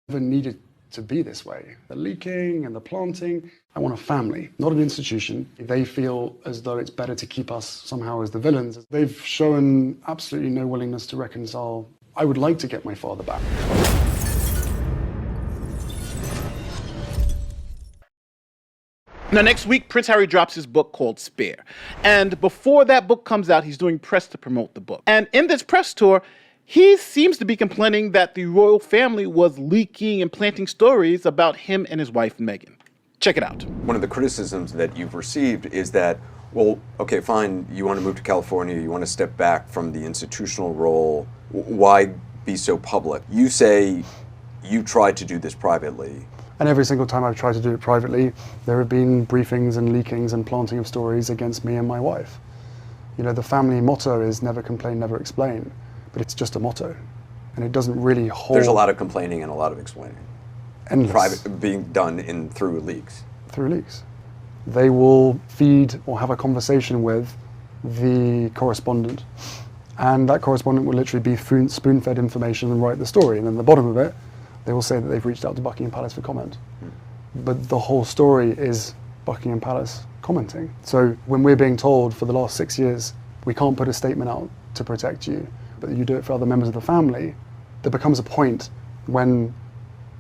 Never needed to be this way. The leaking and the planting. I want a family, not an institution. They feel as though it's better to keep us somehow as the villains. They've shown absolutely no willingness to reconcile. I would like to get my father back. Now, next week, Prince Harry drops his book called Spare. And before that book comes out, he's doing press to promote the book. And in this press tour, he seems to be complaining that the royal family was leaking and planting stories about him and his wife, Meghan. Check it out. One of the criticisms that you've received is that, well, okay, fine, you want to move to California, you want to step back from the institutional role, why be so public? You say you tried to do this privately. And every single time I've tried to do it privately, there have been briefings and leakings and planting of stories against me and my wife. You know, the family motto is never complain, never explain, but it's just a motto. And it doesn't really hold. There's a lot of complaining and a lot of explaining. Endless. Private being done through leaks. Through leaks. They will feed or have a conversation with the correspondent, and that correspondent will literally be spoon-fed information and write the story, and then the bottom of it, they will say that they've reached out to Buckingham Palace for comment. But the whole story is Buckingham Palace commenting. So when we're being told for the last 6 years, we can't put a statement out to protect you, but you do it for other members of the family, there becomes a point when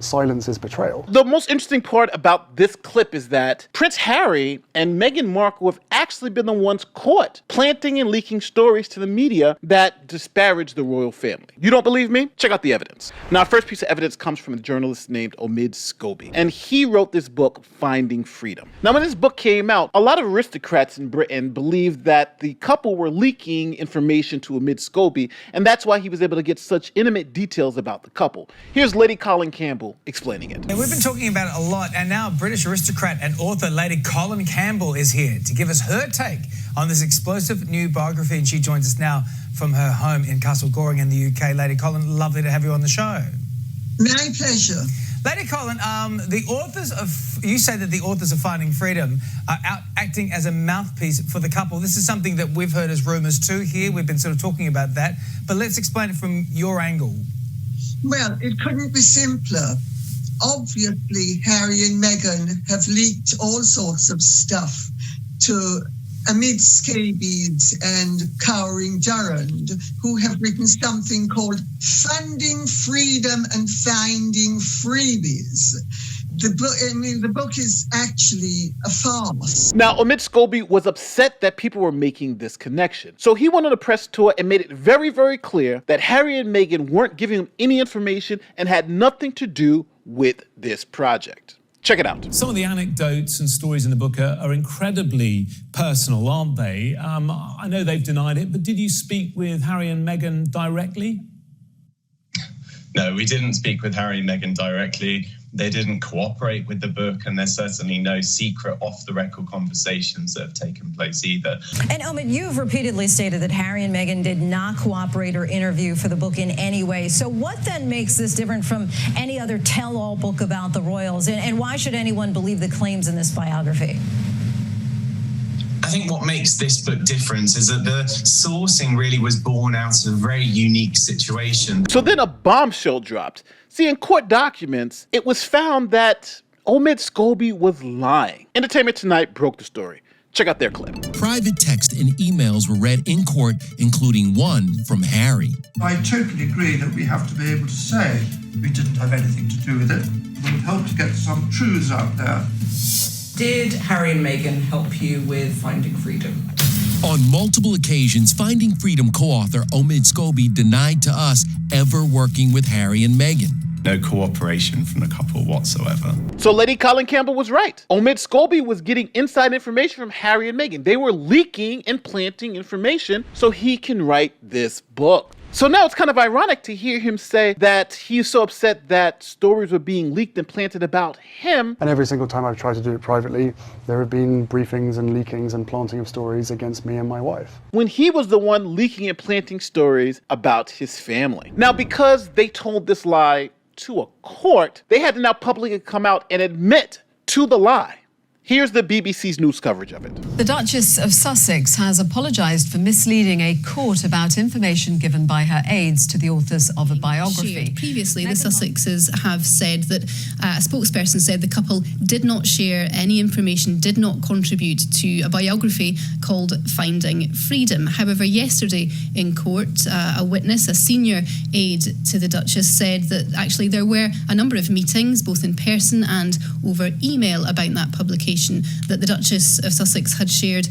silence is betrayal. The most interesting part about this clip is that Prince Harry and Meghan Markle have actually been the ones caught planting and leaking stories to the media that disparage the royal family. You don't believe me? Check out the evidence. Now, our first piece of evidence comes from a journalist named Omid Scobie, and he wrote this book, Finding Freedom. Now, when this book came out, a lot of aristocrats in Britain believed that the couple were leaking information to Omid Scobie, and that's why he was able to get such intimate details about the couple. Here's Lady Colin Campbell explaining it. We've been talking about it a lot, and now British aristocrat and author Lady Colin Campbell is here to give us her take on this explosive new biography, and she joins us now from her home in Castle Goring in the UK. Lady Colin, lovely to have you on the show. My pleasure. Lady Colin, you say that the authors of Finding Freedom are out acting as a mouthpiece for the couple. This is something that we've heard as rumours too here. We've been sort of talking about that, but let's explain it from your angle. Well, it couldn't be simpler. Obviously, Harry and Meghan have leaked all sorts of stuff to Omid Scobie and Cowering Durrand, who have written something called Funding Freedom and Finding Freebies. The book is actually a farce. Now, Omid Scobie was upset that people were making this connection. So he went on a press tour and made it very, very clear that Harry and Meghan weren't giving him any information and had nothing to do with this project. Check it out. Some of the anecdotes and stories in the book are incredibly personal, aren't they? I know they've denied it, but did you speak with Harry and Meghan directly? No, we didn't speak with Harry and Meghan directly. They didn't cooperate with the book, and there's certainly no secret off-the-record conversations that have taken place either. And Omid, you've repeatedly stated that Harry and Meghan did not cooperate or interview for the book in any way. So what then makes this different from any other tell-all book about the royals? And why should anyone believe the claims in this biography? I think what makes this book different is that the sourcing really was born out of a very unique situation. So then a bombshell dropped. See, in court documents, it was found that Omid Scobie was lying. Entertainment Tonight broke the story. Check out their clip. Private text and emails were read in court, including one from Harry. I totally agree that we have to be able to say we didn't have anything to do with it. It would help to get some truths out there. Did Harry and Meghan help you with Finding Freedom? On multiple occasions, Finding Freedom co-author Omid Scobie denied to us ever working with Harry and Meghan. No cooperation from the couple whatsoever. So Lady Colin Campbell was right. Omid Scobie was getting inside information from Harry and Meghan. They were leaking and planting information so he can write this book. So now it's kind of ironic to hear him say that he's so upset that stories were being leaked and planted about him. And every single time I've tried to do it privately, there have been briefings and leakings and planting of stories against me and my wife. When he was the one leaking and planting stories about his family. Now, because they told this lie to a court, they had to now publicly come out and admit to the lie. Here's the BBC's news coverage of it. The Duchess of Sussex has apologised for misleading a court about information given by her aides to the authors of a biography. Previously, the Sussexes have said that a spokesperson said the couple did not share any information, did not contribute to a biography called Finding Freedom. However, yesterday in court, a witness, a senior aide to the Duchess, said that actually there were a number of meetings, both in person and over email, about that publication, that the Duchess of Sussex had shared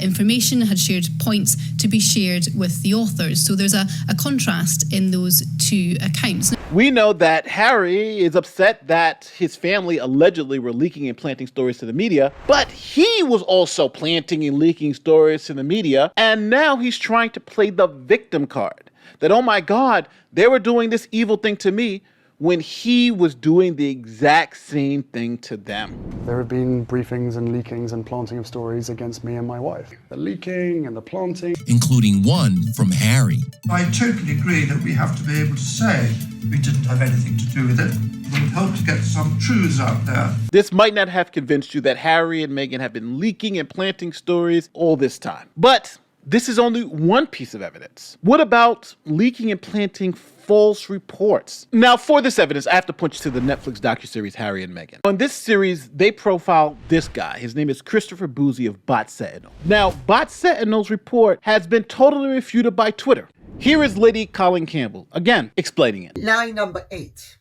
information, had shared points to be shared with the authors. So there's a contrast in those two accounts. We know that Harry is upset that his family allegedly were leaking and planting stories to the media, but he was also planting and leaking stories to the media, and now he's trying to play the victim card. That, oh my God, they were doing this evil thing to me, when he was doing the exact same thing to them. There have been briefings and leakings and planting of stories against me and my wife. The leaking and the planting. Including one from Harry. I totally agree that we have to be able to say we didn't have anything to do with it. It would help to get some truths out there. This might not have convinced you that Harry and Meghan have been leaking and planting stories all this time. But this is only one piece of evidence. What about leaking and planting false reports? Now, for this evidence, I have to point you to the Netflix docuseries Harry and Meghan. On this series, they profile this guy. His name is Christopher Bouzy of Bot Sentinel. Now, Bot Sentinel's report has been totally refuted by Twitter. Here is Lady Colin Campbell, again, explaining it. Line number 8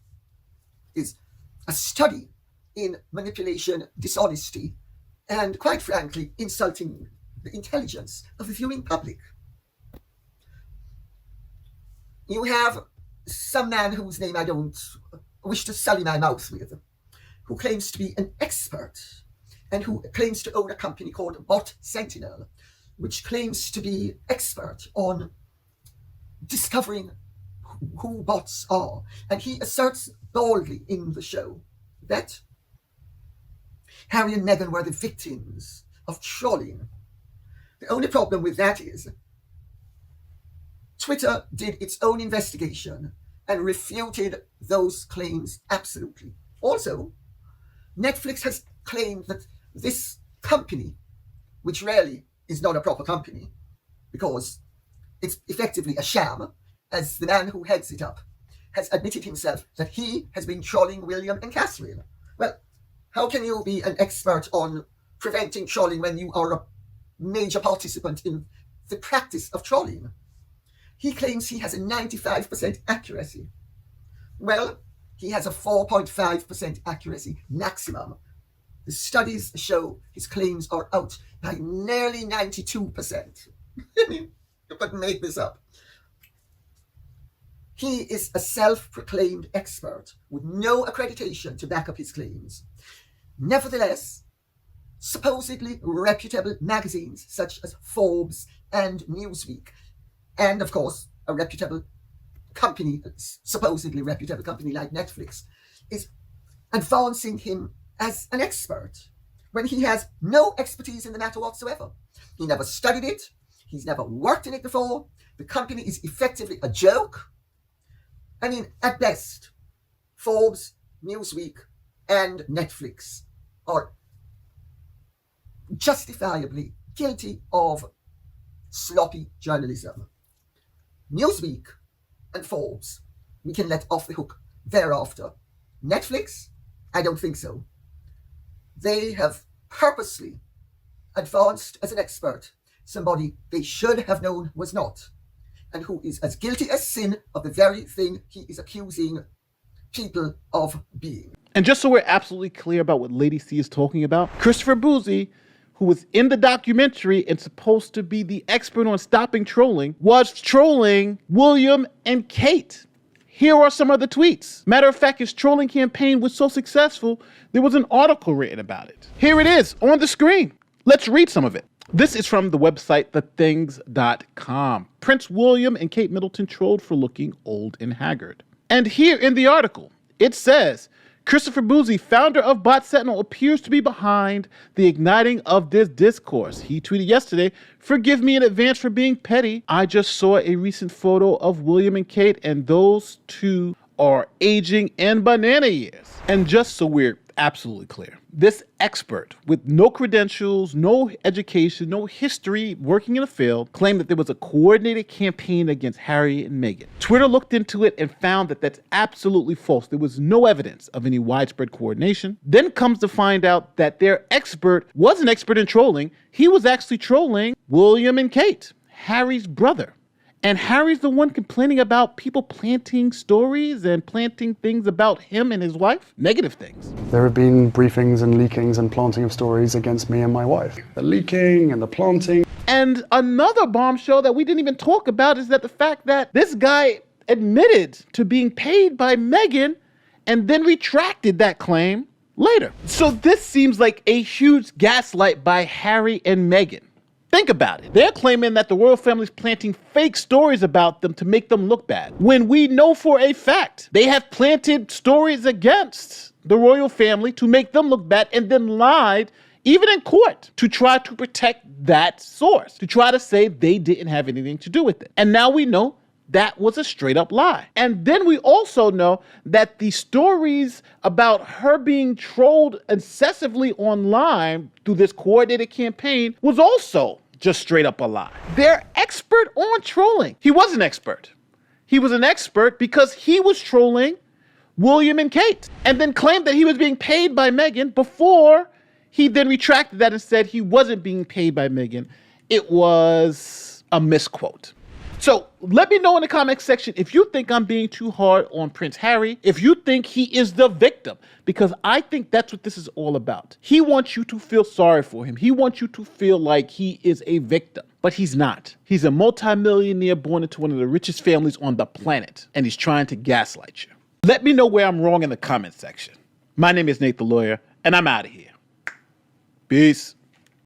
is a study in manipulation, dishonesty, and quite frankly, insulting the intelligence of the viewing public. You have some man whose name I don't wish to sully my mouth with, who claims to be an expert and who claims to own a company called Bot Sentinel, which claims to be expert on discovering who bots are. And he asserts boldly in the show that Harry and Meghan were the victims of trolling. The only problem with that is Twitter did its own investigation and refuted those claims absolutely. Also, Netflix has claimed that this company, which really is not a proper company because it's effectively a sham, as the man who heads it up has admitted himself that he has been trolling William and Catherine. Well, how can you be an expert on preventing trolling when you are a major participant in the practice of trolling? He claims he has a 95% accuracy. Well, he has a 4.5% accuracy maximum. The studies show his claims are out by nearly 92%. You couldn't make this up. He is a self-proclaimed expert with no accreditation to back up his claims. Nevertheless, supposedly reputable magazines such as Forbes and Newsweek, and of course a reputable company, supposedly reputable company like Netflix, is advancing him as an expert when he has no expertise in the matter whatsoever. He never studied it, he's never worked in it before, the company is effectively a joke. I mean, at best, Forbes, Newsweek, and Netflix are justifiably guilty of sloppy journalism. Newsweek and Forbes, we can let off the hook thereafter. Netflix, I don't think so. They have purposely advanced as an expert somebody they should have known was not, and who is as guilty as sin of the very thing he is accusing people of being. And just so we're absolutely clear about what Lady C is talking about, Christopher Bouzy, who was in the documentary and supposed to be the expert on stopping trolling, was trolling William and Kate. Here are some of the tweets. Matter of fact, his trolling campaign was so successful, there was an article written about it. Here it is on the screen. Let's read some of it. This is from the website thethings.com. Prince William and Kate Middleton trolled for looking old and haggard. And here in the article, it says, Christopher Bouzy, founder of Bot Sentinel, appears to be behind the igniting of this discourse. He tweeted yesterday, "Forgive me in advance for being petty. I just saw a recent photo of William and Kate, and those two are aging in banana years." And just so we're absolutely clear. This expert with no credentials, no education, no history working in the field claimed that there was a coordinated campaign against Harry and Meghan. Twitter looked into it and found that that's absolutely false. There was no evidence of any widespread coordination. Then comes to find out that their expert was an expert in trolling. He was actually trolling William and Kate, Harry's brother. And Harry's the one complaining about people planting stories and planting things about him and his wife, negative things. There have been briefings and leakings and planting of stories against me and my wife. The leaking and the planting. And another bombshell that we didn't even talk about is that the fact that this guy admitted to being paid by Meghan and then retracted that claim later. So this seems like a huge gaslight by Harry and Meghan. Think about it. They're claiming that the royal family's planting fake stories about them to make them look bad, when we know for a fact they have planted stories against the royal family to make them look bad and then lied, even in court, to try to protect that source, to try to say they didn't have anything to do with it. And now we know that was a straight up lie. And then we also know that the stories about her being trolled excessively online through this coordinated campaign was also just straight up a lie. They're expert on trolling. He was an expert. He was an expert because he was trolling William and Kate and then claimed that he was being paid by Meghan before he then retracted that and said he wasn't being paid by Meghan. It was a misquote. So let me know in the comment section if you think I'm being too hard on Prince Harry, if you think he is the victim, because I think that's what this is all about. He wants you to feel sorry for him. He wants you to feel like he is a victim, but he's not. He's a multimillionaire born into one of the richest families on the planet, and he's trying to gaslight you. Let me know where I'm wrong in the comment section. My name is Nate the Lawyer, and I'm out of here. Peace.